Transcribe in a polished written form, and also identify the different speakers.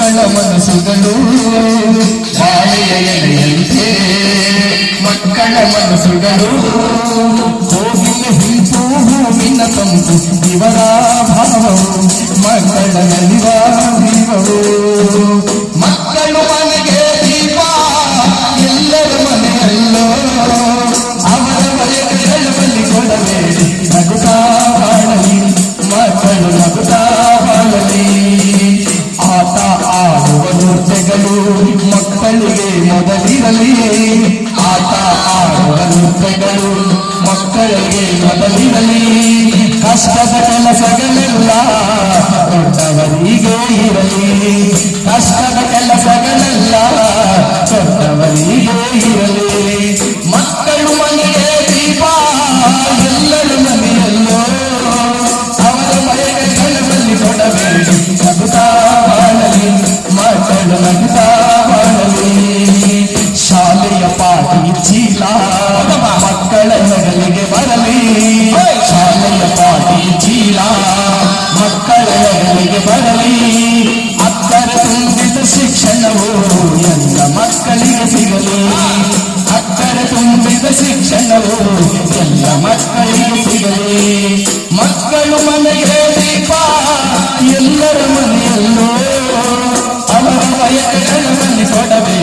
Speaker 1: ಮಕ್ಕಳ ಮನಸ್ಸುಗಳು ಬಾಳೆಯ ಎಲೆಯಂತೆ ಮಕ್ಕಳ ಮನಸ್ಸುಗಳು ಹೋಗಿನ ಹಿಂಪು ಹೂವಿನ ತಂಪು ಇವರ ಭಾವವು ಮಕ್ಕಳ ನಲಿವ ಜೀವವು ಮಕ್ಕಳು ಮನೆಗೆ ದೀಪ ಎಲ್ಲರ ಮನೆಯಲ್ಲೋ ಅವರ ಬಯಕೆಗಳಲ್ಲಿ ಕೊಡಬೇಡಿ ನಗುತ್ತಾ ಬಾಳಲಿ ಮಕ್ಕಳು ನಗುತ್ತಾ ಬಾಳಲಿ ಆಟ ಆಡುವ ನೃತ್ಯಗಳು ಮಕ್ಕಳಿಗೆ ಮೊದಲಿರಲಿ ಆಟ ಆಡುವ ನೃತ್ಯಗಳು ಮಕ್ಕಳಿಗೆ ಮೊದಲಿರಲಿ ಕಷ್ಟದ ಕೆಲಸಗಳೆಲ್ಲ ದೊಡ್ಡವರಿಗೆ ಇರಲಿ ಕಷ್ಟದ ಕೆಲಸಗಳೆಲ್ಲ ದೊಡ್ಡವರಿಗೆ ಇರಲಿ ಮಕ್ಕಳು ಮನೆಗೆ ದೀಪ ಎಲ್ಲರ ಮನೆಯಲ್ಲೋ ಅವರ ಮನೆಗಳಲ್ಲಿ ಕೊಡಬೇಡಿ ನಗುತ್ತಾ ಬಾಳಲಿ ಮಕ್ಕಳು ನಗುತ್ತಾ ಬಾಳಲಿ ಶಾಲೆಯ ಪಾಟಿ ಚೀಲ ಮಕ್ಕಳ ಹೆಗಲಿಗೆ ಬರಲಿ ಶಾಲೆಯ ಪಾಟಿ ಚೀಲ ಮಕ್ಕಳ ಹೆಗಲಿಗೆ ಬರಲಿ ಅಕ್ಕರ ತುಂಬಿದ ಶಿಕ್ಷಣವು ಎಲ್ಲ ಮಕ್ಕಳಿಗೆ ಸಿಗಲಿ ಅಕ್ಕರ ತುಂಬಿದ ಶಿಕ್ಷಣವು ಎಲ್ಲ ಮಕ್ಕಳಿಗೆ ಸಿಗಲಿ ಮಕ್ಕಳು ಮನೆಗೆ ದೀಪ ಎಲ್ಲರ ಮನೆಯಲ್ಲೋ ಅವರ ಬಯಕೆಗಳಲ್ಲಿ ಕೊಡಬೇಕು